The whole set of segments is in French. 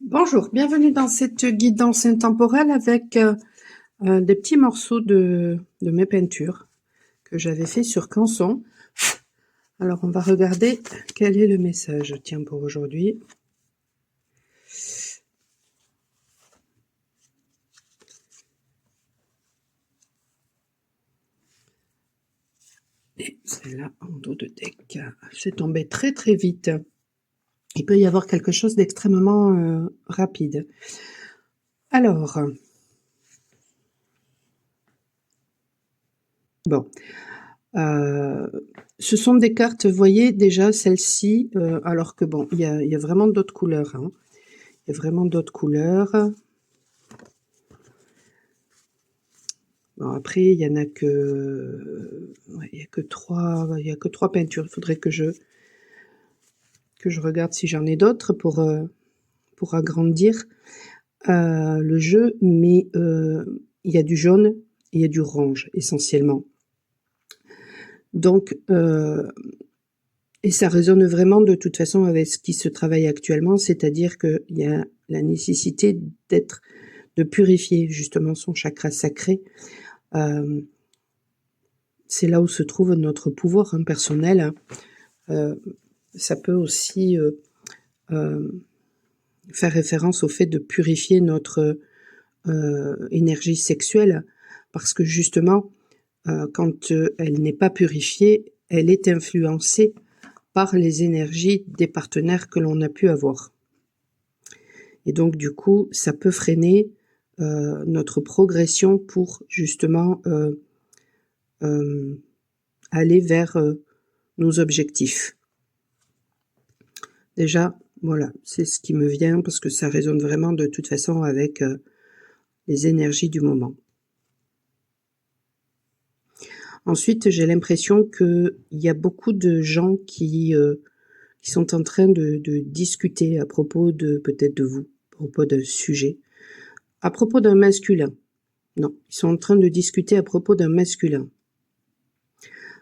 Bonjour, bienvenue dans cette guidance intemporelle avec des petits morceaux de mes peintures que j'avais fait sur Canson. Alors on va regarder quel est le message, tiens, pour aujourd'hui. Et celle-là en dos de deck, c'est tombé très très vite. Il peut y avoir quelque chose d'extrêmement rapide. Alors, bon, ce sont des cartes, vous voyez déjà celle-ci, alors que bon, il y a vraiment d'autres couleurs, hein. Il y a vraiment d'autres couleurs. Bon, après, il y en a que, ouais, il y a que trois peintures. Il faudrait que je regarde si j'en ai d'autres pour agrandir le jeu, mais il y a du jaune et il y a du orange essentiellement. Donc, et ça résonne vraiment de toute façon avec ce qui se travaille actuellement, c'est-à-dire qu'il y a la nécessité de purifier justement son chakra sacré. C'est là où se trouve notre pouvoir personnel. Ça peut aussi faire référence au fait de purifier notre énergie sexuelle, parce que justement, quand elle n'est pas purifiée, elle est influencée par les énergies des partenaires que l'on a pu avoir. Et donc du coup, ça peut freiner notre progression pour justement aller vers nos objectifs. Déjà, voilà, c'est ce qui me vient parce que ça résonne vraiment de toute façon avec les énergies du moment. Ensuite, j'ai l'impression qu'il y a beaucoup de gens qui sont en train de discuter à propos de, peut-être de vous, à propos d'un sujet, à propos d'un masculin. Non, ils sont en train de discuter à propos d'un masculin.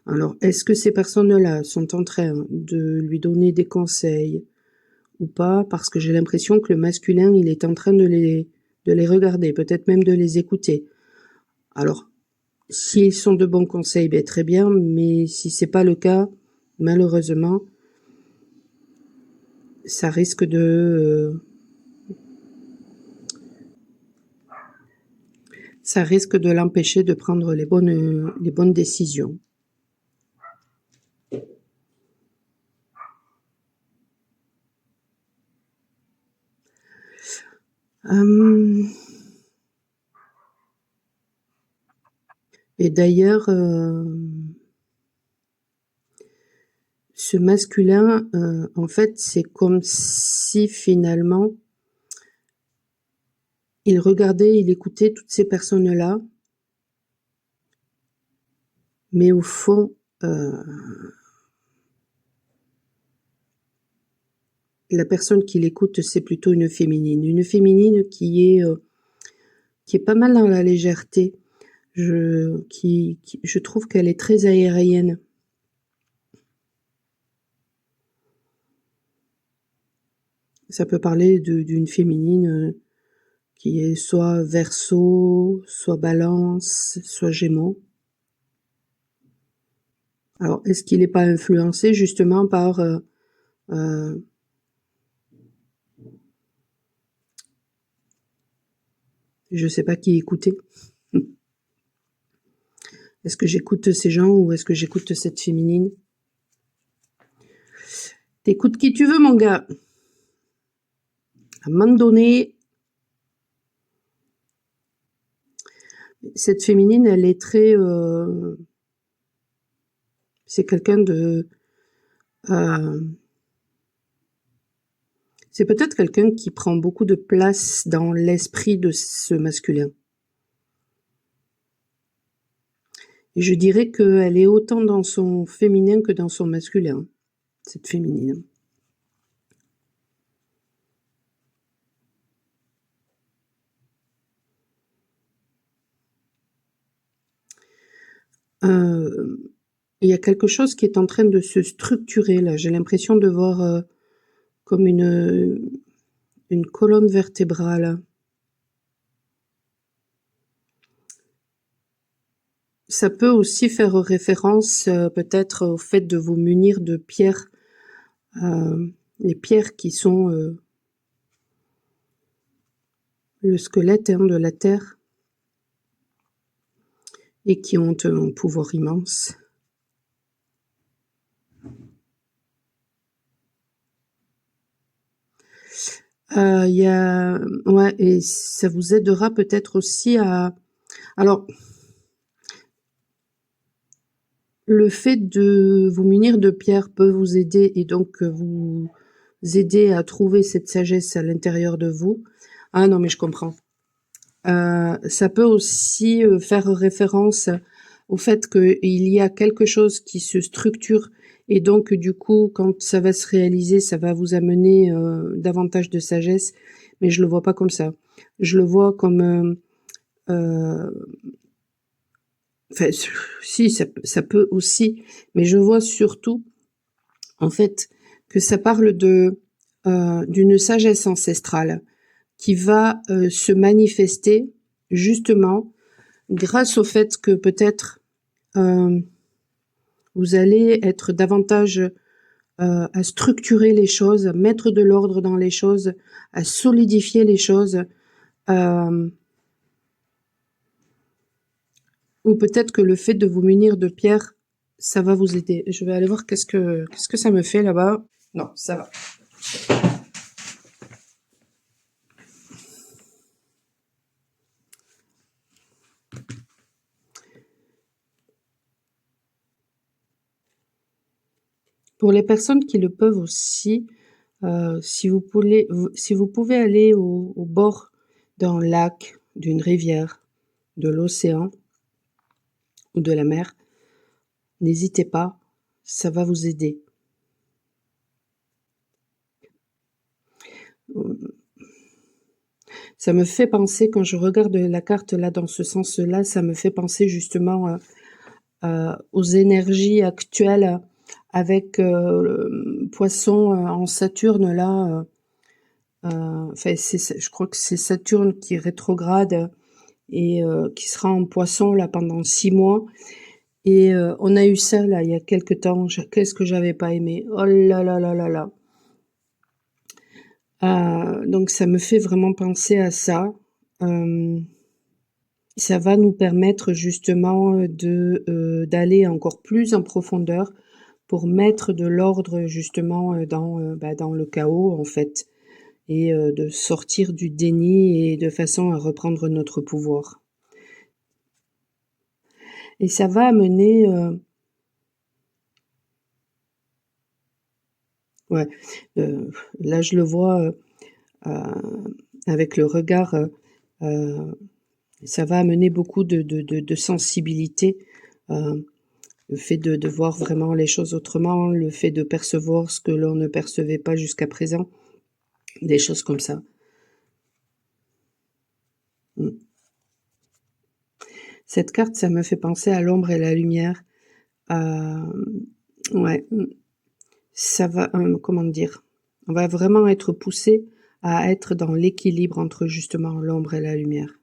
Alors, est-ce que ces personnes-là sont en train de lui donner des conseils ou pas? Parce que j'ai l'impression que le masculin, il est en train de les regarder, peut-être même de les écouter. Alors, s'ils sont de bons conseils, ben très bien, mais si c'est pas le cas, malheureusement, ça risque de l'empêcher de prendre les bonnes décisions. Et d'ailleurs, ce masculin, en fait, c'est comme si finalement, il regardait, il écoutait toutes ces personnes-là, mais au fond, la personne qui l'écoute, c'est plutôt une féminine qui est pas mal dans la légèreté. Je trouve qu'elle est très aérienne. Ça peut parler d'une féminine qui est soit Verseau, soit Balance, soit Gémeaux. Alors, est-ce qu'il n'est pas influencé justement par je sais pas qui écouter. Est-ce que j'écoute ces gens ou est-ce que j'écoute cette féminine? T'écoutes qui tu veux, mon gars. À un moment donné, cette féminine, elle est très... c'est quelqu'un de... c'est peut-être quelqu'un qui prend beaucoup de place dans l'esprit de ce masculin. Et je dirais qu'elle est autant dans son féminin que dans son masculin, cette féminine. Il y a quelque chose qui est en train de se structurer là. J'ai l'impression de voir comme une une colonne vertébrale. Ça peut aussi faire référence, peut-être au fait de vous munir de pierres, les pierres qui sont, le squelette, hein, de la terre et qui ont un pouvoir immense. Il y a ouais et ça vous aidera peut-être aussi à alors le fait de vous munir de pierres peut vous aider et donc vous aider à trouver cette sagesse à l'intérieur de vous. Ah non, mais je comprends. Ça peut aussi, faire référence au fait qu'il y a quelque chose qui se structure et donc du coup, quand ça va se réaliser, ça va vous amener, davantage de sagesse, mais je le vois pas comme ça. Je le vois comme, enfin si ça peut aussi, mais je vois surtout, en fait, que ça parle d'une sagesse ancestrale qui va, se manifester justement grâce au fait que peut-être, vous allez être davantage, à structurer les choses, à mettre de l'ordre dans les choses, à solidifier les choses, hem, ou peut-être que le fait de vous munir de pierres, ça va vous aider. Je vais aller voir qu'est-ce que ça me fait là-bas. Non, ça va. Pour les personnes qui le peuvent aussi, si vous pouvez aller au bord d'un lac, d'une rivière, de l'océan ou de la mer, n'hésitez pas, ça va vous aider. Ça me fait penser quand je regarde la carte là dans ce sens-là, ça me fait penser justement, aux énergies actuelles avec, le Poisson, en Saturne là, enfin je crois que c'est Saturne qui est rétrograde et qui sera en Poisson là pendant 6 mois et on a eu ça là il y a quelque temps. Qu'est-ce que j'avais pas aimé. Oh là là là là là. Donc ça me fait vraiment penser à ça. Hem, Ça va nous permettre justement, d'aller encore plus en profondeur pour mettre de l'ordre justement, dans le chaos en fait et de sortir du déni et de façon à reprendre notre pouvoir. Et ça va amener, ouais, heu, là je le vois, avec le regard, ça va amener beaucoup de sensibilité, le fait de voir vraiment les choses autrement, le fait de percevoir ce que l'on ne percevait pas jusqu'à présent, des choses comme ça. Mmh. Cette carte, ça me fait penser à l'ombre et la lumière. Hem, ouais, ça va, comment dire? On va vraiment être poussé à être dans l'équilibre entre justement l'ombre et la lumière.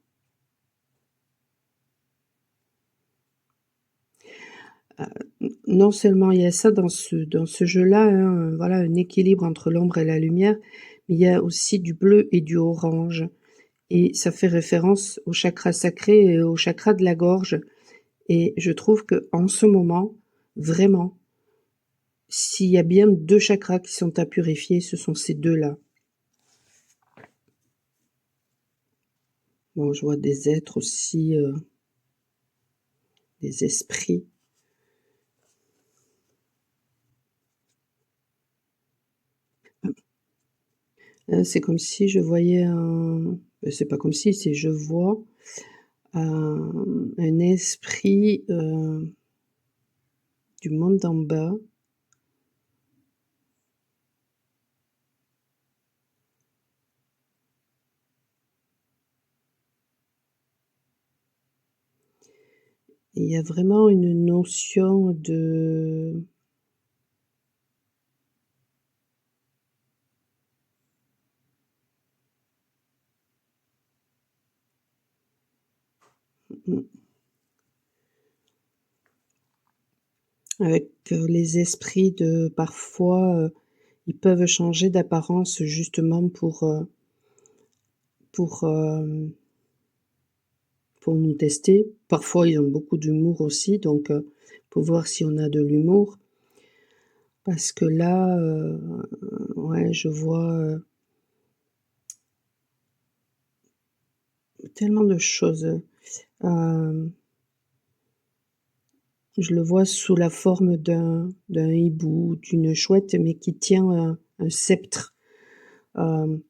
Non seulement il y a ça dans ce jeu-là, hein, voilà, un équilibre entre l'ombre et la lumière, mais il y a aussi du bleu et du orange et ça fait référence au chakra sacré et au chakra de la gorge et je trouve que en ce moment, vraiment, s'il y a bien 2 chakras qui sont à purifier, ce sont ces 2-là. Bon, je vois des êtres aussi, des esprits. C'est comme si je voyais c'est pas comme si, c'est je vois un esprit, du monde d'en bas. Il y a vraiment une notion Mmh. Avec, les esprits de parfois, ils peuvent changer d'apparence justement pour, pour nous tester. Parfois, ils ont beaucoup d'humour aussi, donc pour voir si on a de l'humour. Parce que là, ouais, je vois, tellement de choses, je le vois sous la forme d'un hibou, d'une chouette, mais qui tient un sceptre. Hem,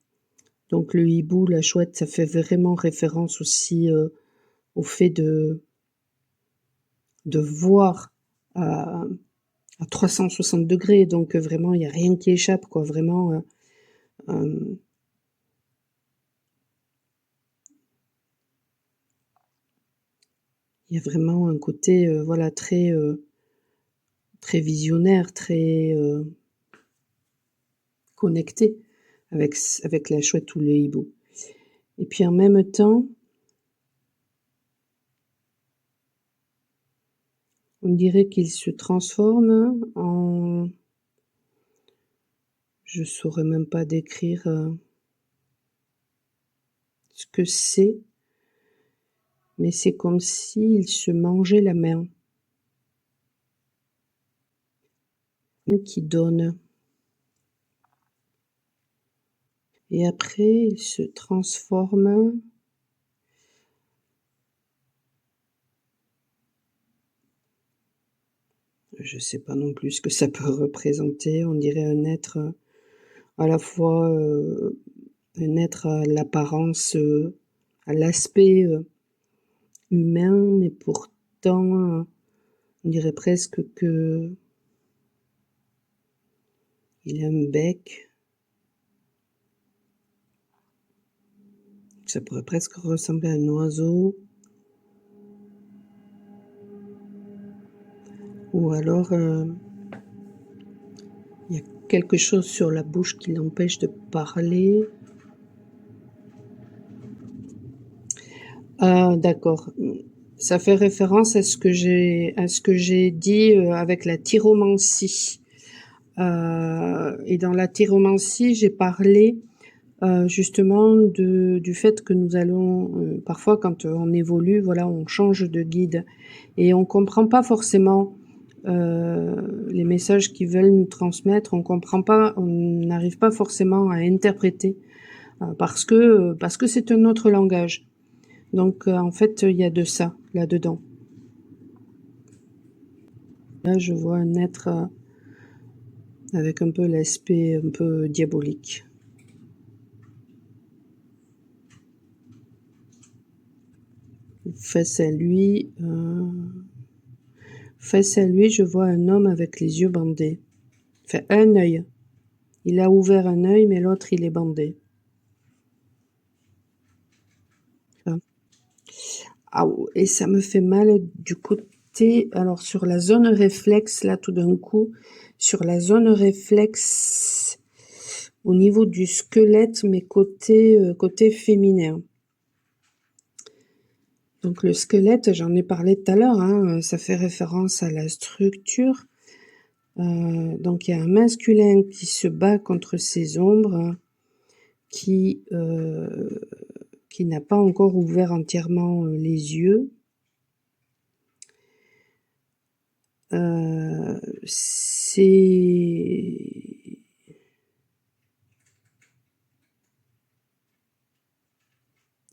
donc le hibou, la chouette, ça fait vraiment référence aussi, au fait de voir à à 360°, donc vraiment il y a rien qui échappe quoi, vraiment, hem, il y a vraiment un côté, voilà très, très visionnaire, très, connecté avec la chouette ou le hibou. Et puis en même temps, on dirait qu'il se transforme en, je saurais même pas décrire, ce que c'est, mais c'est comme s'il se mangeait la main, qui donne. Et après il se transforme, je sais pas non plus ce que ça peut représenter. On dirait un être, à la fois, un être à l'apparence, à l'aspect, humain, mais pourtant, on dirait presque qu'il a un bec. Ça pourrait presque ressembler à un oiseau ou alors, il y a quelque chose sur la bouche qui l'empêche de parler. Ah d'accord, ça fait référence à ce que j'ai dit, avec la tyromancie. Et dans la tyromancie, j'ai parlé, justement du fait que nous allons, parfois quand on évolue, voilà, on change de guide et on comprend pas forcément, les messages qu'ils veulent nous transmettre. On comprend pas, on n'arrive pas forcément à interpréter, parce que c'est un autre langage. Donc en fait, il y a de ça, là-dedans. Là, je vois un être, avec un peu l'aspect un peu diabolique. Face à lui, je vois un homme avec les yeux bandés. Enfin, un œil. Il a ouvert un œil, mais l'autre, il est bandé. Enfin, ah et ça me fait mal du côté, alors sur la zone réflexe, là, tout d'un coup, sur la zone réflexe, au niveau du squelette, mais côté féminin. Donc le squelette, j'en ai parlé tout à l'heure, hein, ça fait référence à la structure. Donc il y a un masculin qui se bat contre ses ombres, qui, heu, qui n'a pas encore ouvert entièrement, les yeux. C'est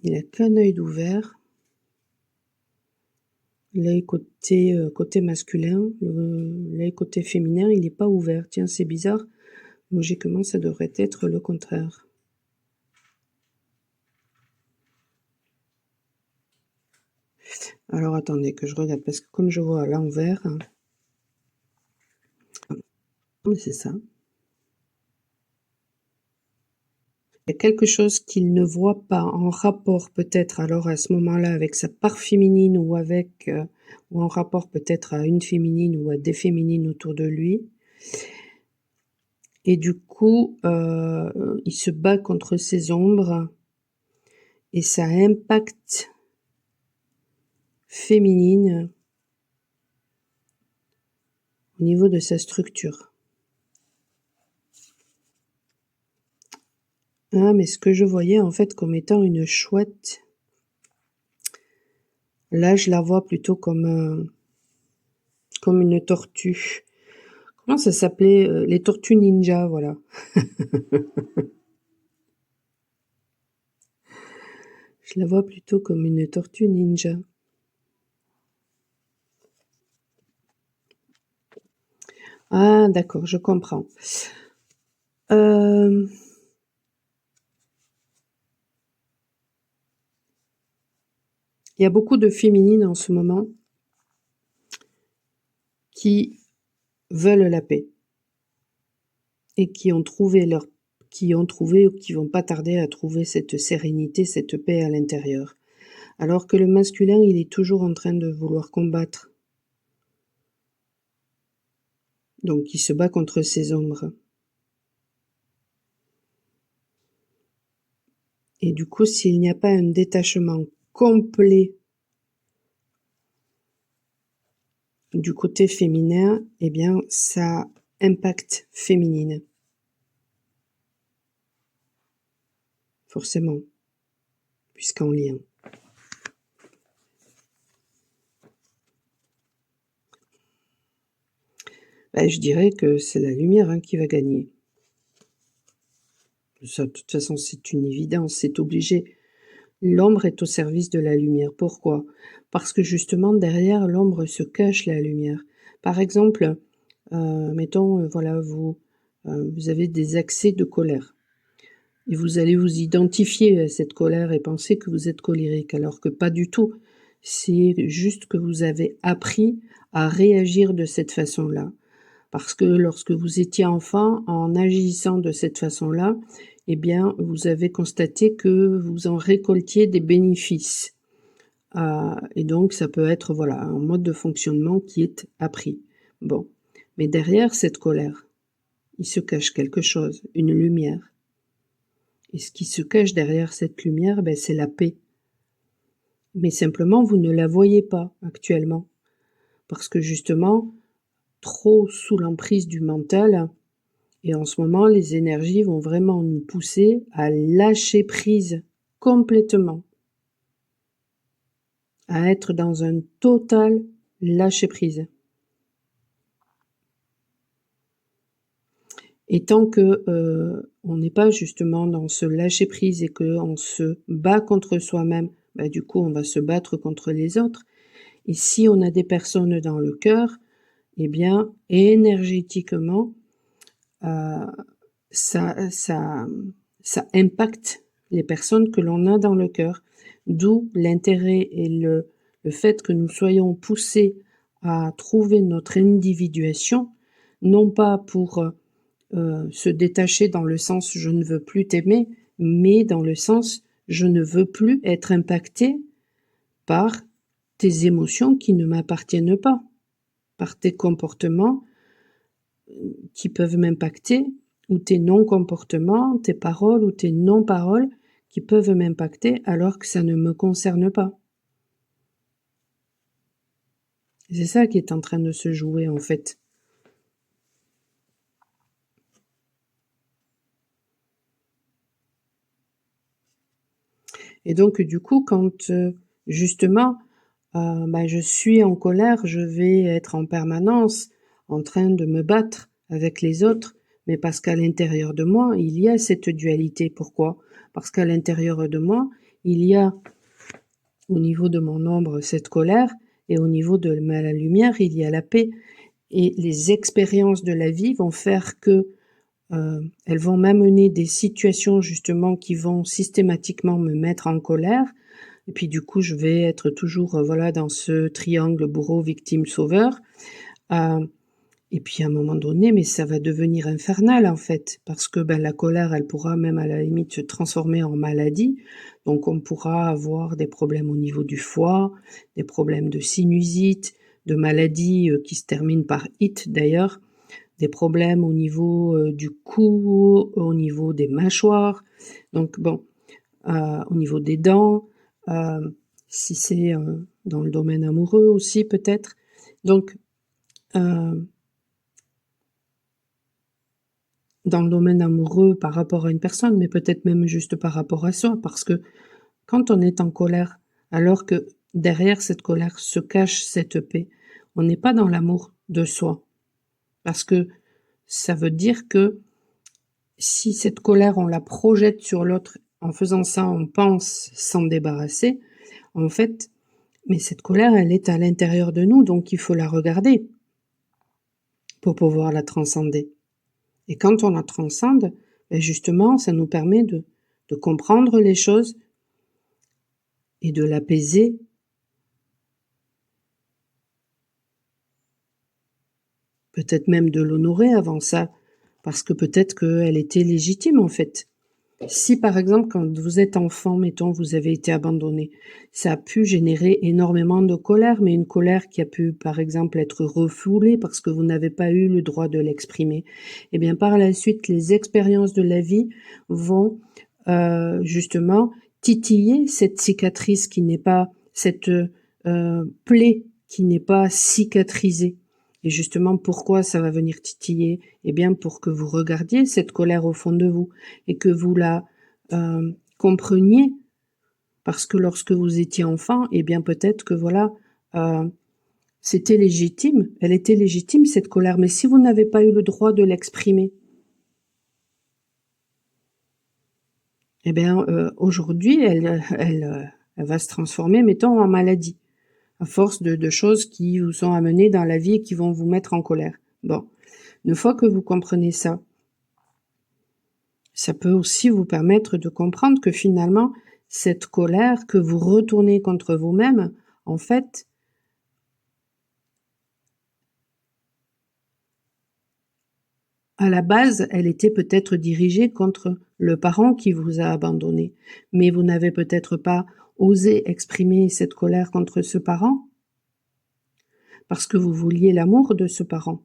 il a qu'un œil d'ouvert, l'œil côté masculin, l'œil côté féminin, il est pas ouvert. Tiens, c'est bizarre, logiquement, ça devrait être le contraire. Alors attendez que je regarde parce que comme je vois à l'envers, mais c'est ça. Il y a quelque chose qu'il ne voit pas en rapport peut-être alors à ce moment-là avec sa part féminine ou avec, ou en rapport peut-être à une féminine ou à des féminines autour de lui et du coup, il se bat contre ses ombres et ça impacte féminine au niveau de sa structure. Ah, mais ce que je voyais en fait comme étant une chouette, là je la vois plutôt comme une tortue. Comment ça s'appelait? Les tortues ninja, voilà. Je la vois plutôt comme une tortue ninja. Ah d'accord, je comprends. Il y a beaucoup de féminines en ce moment qui veulent la paix et qui ont trouvé ou qui vont pas tarder à trouver cette sérénité, cette paix à l'intérieur. Alors que le masculin, il est toujours en train de vouloir combattre. Donc il se bat contre ses ombres. Et du coup, s'il n'y a pas un détachement complet du côté féminin, eh bien, ça impacte féminine. Forcément, puisqu'en lien. Ben, je dirais que c'est la lumière qui va gagner. Ça, de toute façon, c'est une évidence, c'est obligé. L'ombre est au service de la lumière. Pourquoi? Parce que justement, derrière l'ombre se cache la lumière. Par exemple, mettons, voilà, vous avez des accès de colère. Et vous allez vous identifier à cette colère et penser que vous êtes colérique, alors que pas du tout. C'est juste que vous avez appris à réagir de cette façon-là. Parce que lorsque vous étiez enfant, en agissant de cette façon-là, eh bien, vous avez constaté que vous en récoltiez des bénéfices. Et donc, ça peut être, voilà, un mode de fonctionnement qui est appris. Bon. Mais derrière cette colère, il se cache quelque chose, une lumière. Et ce qui se cache derrière cette lumière, ben, c'est la paix. Mais simplement, vous ne la voyez pas actuellement. Parce que justement, trop sous l'emprise du mental, et en ce moment, les énergies vont vraiment nous pousser à lâcher prise complètement. À être dans un total lâcher prise. Et tant que on n'est pas justement dans ce lâcher prise et qu'on se bat contre soi-même, bah, du coup, on va se battre contre les autres. Et si on a des personnes dans le cœur, eh bien, énergétiquement, ça impacte les personnes que l'on a dans le cœur. D'où l'intérêt et le fait que nous soyons poussés à trouver notre individuation, non pas pour se détacher dans le sens je ne veux plus t'aimer, mais dans le sens je ne veux plus être impacté par tes émotions qui ne m'appartiennent pas, par tes comportements qui peuvent m'impacter, ou tes non-comportements, tes paroles ou tes non-paroles qui peuvent m'impacter alors que ça ne me concerne pas. C'est ça qui est en train de se jouer en fait. Et donc du coup, quand justement je suis en colère, je vais être en permanence en train de me battre avec les autres, mais parce qu'à l'intérieur de moi, il y a cette dualité. Pourquoi? Parce qu'à l'intérieur de moi, il y a, au niveau de mon ombre, cette colère, et au niveau de la lumière, il y a la paix. Et les expériences de la vie vont faire que elles vont m'amener des situations justement qui vont systématiquement me mettre en colère. Et puis du coup, je vais être toujours voilà dans ce triangle bourreau, victime, sauveur. Et puis à un moment donné, mais ça va devenir infernal en fait, parce que la colère, elle pourra même à la limite se transformer en maladie. Donc on pourra avoir des problèmes au niveau du foie, des problèmes de sinusite, de maladies qui se terminent par it d'ailleurs, des problèmes au niveau du cou, au niveau des mâchoires. Donc bon, au niveau des dents. si c'est, dans le domaine amoureux aussi peut-être. Donc, dans le domaine amoureux par rapport à une personne, mais peut-être même juste par rapport à soi, parce que quand on est en colère, alors que derrière cette colère se cache cette paix, on n'est pas dans l'amour de soi. Parce que ça veut dire que si cette colère, on la projette sur l'autre, en faisant ça, on pense s'en débarrasser, en fait, mais cette colère, elle est à l'intérieur de nous, donc il faut la regarder pour pouvoir la transcender. Et quand on la transcende, ben justement, ça nous permet de comprendre les choses et de l'apaiser. Peut-être même de l'honorer avant ça, parce que peut-être qu'elle était légitime en fait. Si par exemple, quand vous êtes enfant, mettons, vous avez été abandonné, ça a pu générer énormément de colère, mais une colère qui a pu, par exemple, être refoulée parce que vous n'avez pas eu le droit de l'exprimer. Et bien, par la suite, les expériences de la vie vont justement titiller cette cicatrice qui n'est pas, cette plaie qui n'est pas cicatrisée. Et justement, pourquoi ça va venir titiller? Eh bien, pour que vous regardiez cette colère au fond de vous et que vous la compreniez, parce que lorsque vous étiez enfant, eh bien, peut-être que voilà, c'était légitime, elle était légitime cette colère, mais si vous n'avez pas eu le droit de l'exprimer, eh bien, aujourd'hui, elle va se transformer, mettons, en maladie, à force de choses qui vous sont amenées dans la vie et qui vont vous mettre en colère. Bon, une fois que vous comprenez ça, ça peut aussi vous permettre de comprendre que finalement, cette colère que vous retournez contre vous-même, en fait, à la base, elle était peut-être dirigée contre le parent qui vous a abandonné, mais vous n'avez peut-être pas osé exprimer cette colère contre ce parent parce que vous vouliez l'amour de ce parent.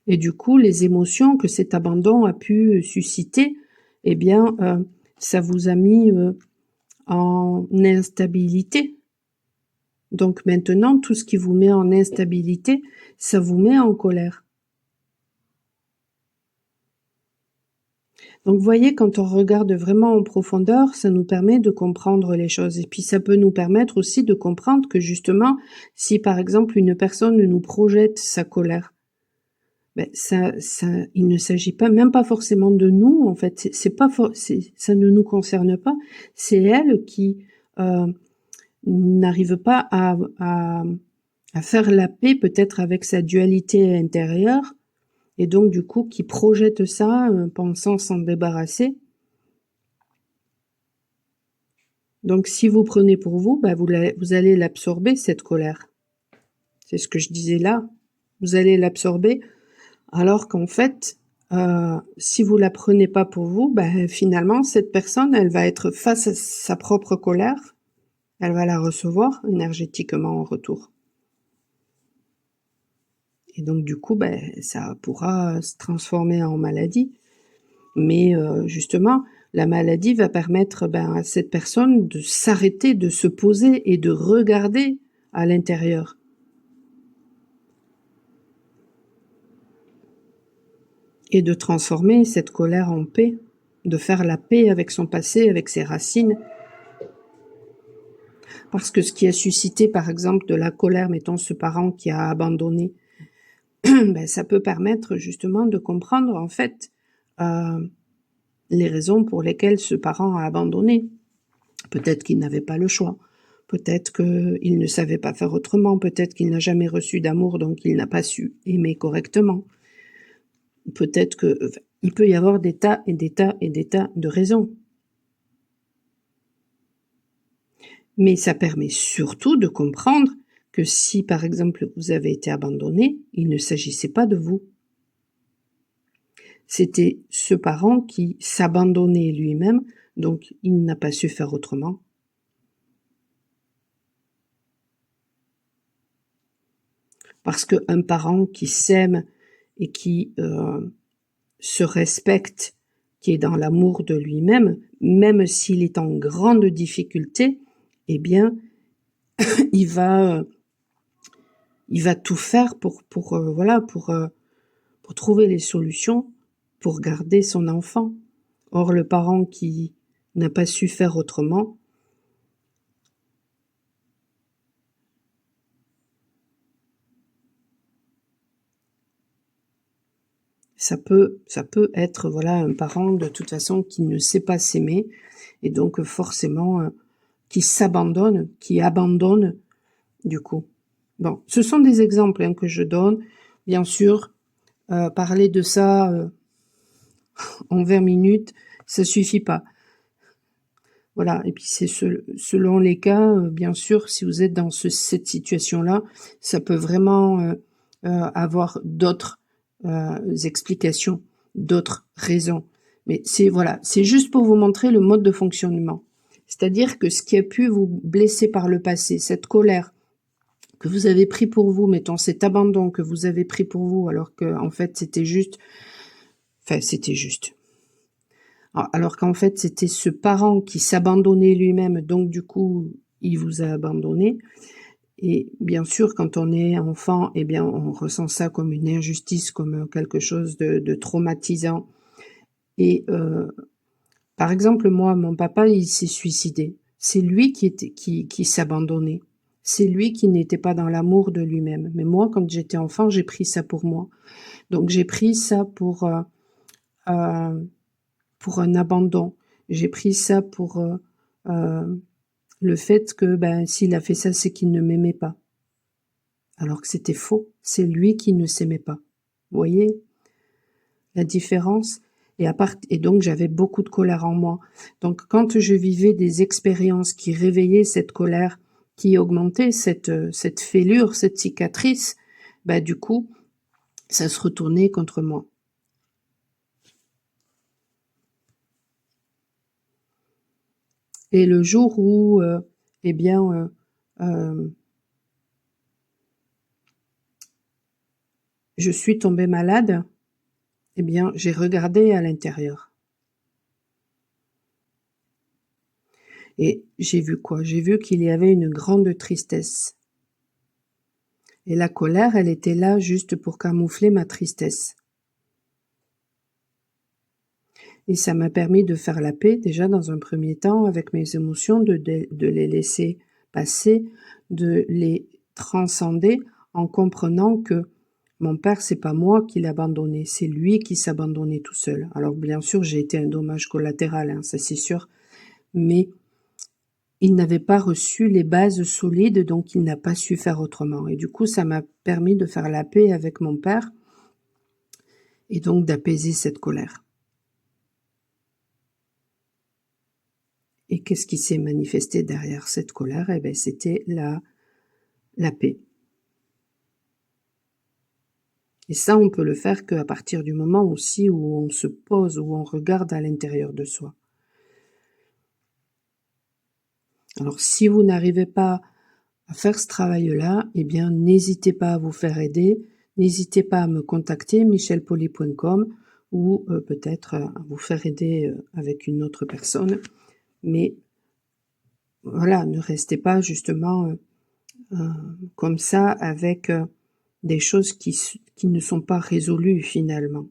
Et du coup, les émotions que cet abandon a pu susciter, eh bien, ça vous a mis en instabilité. Donc maintenant, tout ce qui vous met en instabilité, ça vous met en colère. Donc vous voyez, quand on regarde vraiment en profondeur, ça nous permet de comprendre les choses. Et puis ça peut nous permettre aussi de comprendre que justement, si par exemple une personne nous projette sa colère, ben il ne s'agit pas, même pas forcément de nous, en fait, c'est pas ça ne nous concerne pas. C'est elle qui n'arrive pas à faire la paix peut-être avec sa dualité intérieure, et donc du coup qui projette ça, pensant s'en débarrasser. Donc si vous prenez pour vous, bah vous allez l'absorber cette colère. C'est ce que je disais là. Vous allez l'absorber, alors qu'en fait, si vous la prenez pas pour vous, bah finalement cette personne, elle va être face à sa propre colère, elle va la recevoir énergétiquement en retour. Et donc du coup, ben, ça pourra se transformer en maladie. Mais justement, la maladie va permettre, ben, à cette personne de s'arrêter, de se poser et de regarder à l'intérieur. Et de transformer cette colère en paix, de faire la paix avec son passé, avec ses racines. Parce que ce qui a suscité, par exemple, de la colère, mettons ce parent qui a abandonné, ben, ça peut permettre justement de comprendre en fait les raisons pour lesquelles ce parent a abandonné. Peut-être qu'il n'avait pas le choix, peut-être qu'il ne savait pas faire autrement, peut-être qu'il n'a jamais reçu d'amour, donc il n'a pas su aimer correctement. Peut-être il peut y avoir des tas et des tas et des tas de raisons. Mais ça permet surtout de comprendre que si, par exemple, vous avez été abandonné, il ne s'agissait pas de vous. C'était ce parent qui s'abandonnait lui-même, donc il n'a pas su faire autrement. Parce qu'un parent qui s'aime et qui se respecte, qui est dans l'amour de lui-même, même s'il est en grande difficulté, eh bien, il va tout faire voilà, pour trouver les solutions, pour garder son enfant. Or, le parent qui n'a pas su faire autrement, ça peut être, voilà, un parent de toute façon qui ne sait pas s'aimer et donc forcément qui s'abandonne, qui abandonne du coup. Bon, ce sont des exemples hein, que je donne. Bien sûr, parler de ça en 20 minutes, ça suffit pas. Voilà, et puis c'est selon les cas, bien sûr, si vous êtes dans cette situation-là, ça peut vraiment avoir d'autres explications, d'autres raisons. Mais c'est voilà, c'est juste pour vous montrer le mode de fonctionnement. C'est-à-dire que ce qui a pu vous blesser par le passé, cette colère que vous avez pris pour vous, mettons cet abandon que vous avez pris pour vous, alors que en fait c'était juste, enfin c'était juste. Alors qu'en fait, c'était ce parent qui s'abandonnait lui-même, donc du coup, il vous a abandonné. Et bien sûr, quand on est enfant, eh bien, on ressent ça comme une injustice, comme quelque chose de traumatisant. Et par exemple, moi, mon papa, il s'est suicidé. C'est lui qui s'abandonnait. C'est lui qui n'était pas dans l'amour de lui-même. Mais moi, quand j'étais enfant, j'ai pris ça pour moi. Donc j'ai pris ça pour un abandon. J'ai pris ça pour le fait que ben, s'il a fait ça, c'est qu'il ne m'aimait pas. Alors que c'était faux. C'est lui qui ne s'aimait pas. Vous voyez la différence? Et donc j'avais beaucoup de colère en moi. Donc quand je vivais des expériences qui réveillaient cette colère, qui augmentaient cette fêlure, cette cicatrice, ben, du coup, ça se retournait contre moi. Et le jour où, eh bien, je suis tombée malade, eh bien, j'ai regardé à l'intérieur. Et j'ai vu quoi? J'ai vu qu'il y avait une grande tristesse. Et la colère, elle était là juste pour camoufler ma tristesse. Et ça m'a permis de faire la paix, déjà dans un premier temps, avec mes émotions, de les laisser passer, de les transcender en comprenant que mon père, c'est pas moi qui l'ai abandonné, c'est lui qui s'abandonnait tout seul. Alors bien sûr, j'ai été un dommage collatéral, hein, ça c'est sûr, mais il n'avait pas reçu les bases solides, donc il n'a pas su faire autrement. Et du coup, ça m'a permis de faire la paix avec mon père et donc d'apaiser cette colère. Et qu'est-ce qui s'est manifesté derrière cette colère? Eh bien, c'était la paix. Et ça, on peut le faire qu'à partir du moment aussi où on se pose, où on regarde à l'intérieur de soi. Alors, si vous n'arrivez pas à faire ce travail-là, eh bien, n'hésitez pas à vous faire aider. N'hésitez pas à me contacter, michelpoli.com, ou peut-être à vous faire aider avec une autre personne. Mais voilà, ne restez pas justement comme ça avec des choses qui ne sont pas résolues finalement.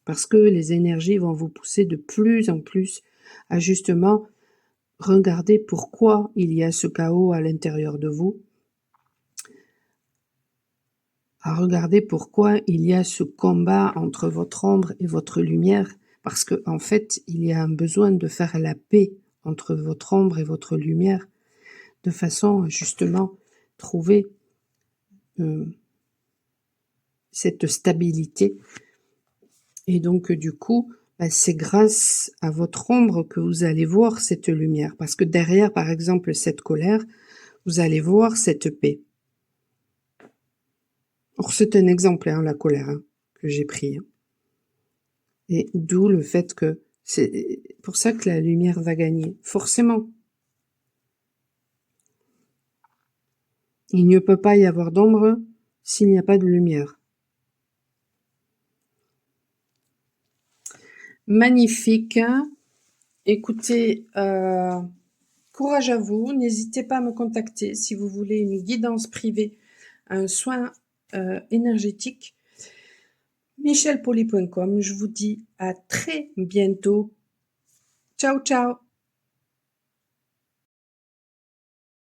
Parce que les énergies vont vous pousser de plus en plus à justement regarder pourquoi il y a ce chaos à l'intérieur de vous, à regarder pourquoi il y a ce combat entre votre ombre et votre lumière, parce que en fait, il y a un besoin de faire la paix entre votre ombre et votre lumière, de façon à justement trouver cette stabilité. Et donc, du coup, bah, c'est grâce à votre ombre que vous allez voir cette lumière. Parce que derrière, par exemple, cette colère, vous allez voir cette paix. Or, c'est un exemple, hein, la colère, hein, que j'ai pris. Hein. Et d'où le fait que c'est pour ça que la lumière va gagner. Forcément. Il ne peut pas y avoir d'ombre s'il n'y a pas de lumière. Magnifique. Écoutez, courage à vous. N'hésitez pas à me contacter si vous voulez une guidance privée, un soin énergétique. michelpoli.com. Je vous dis à très bientôt. Ciao, ciao.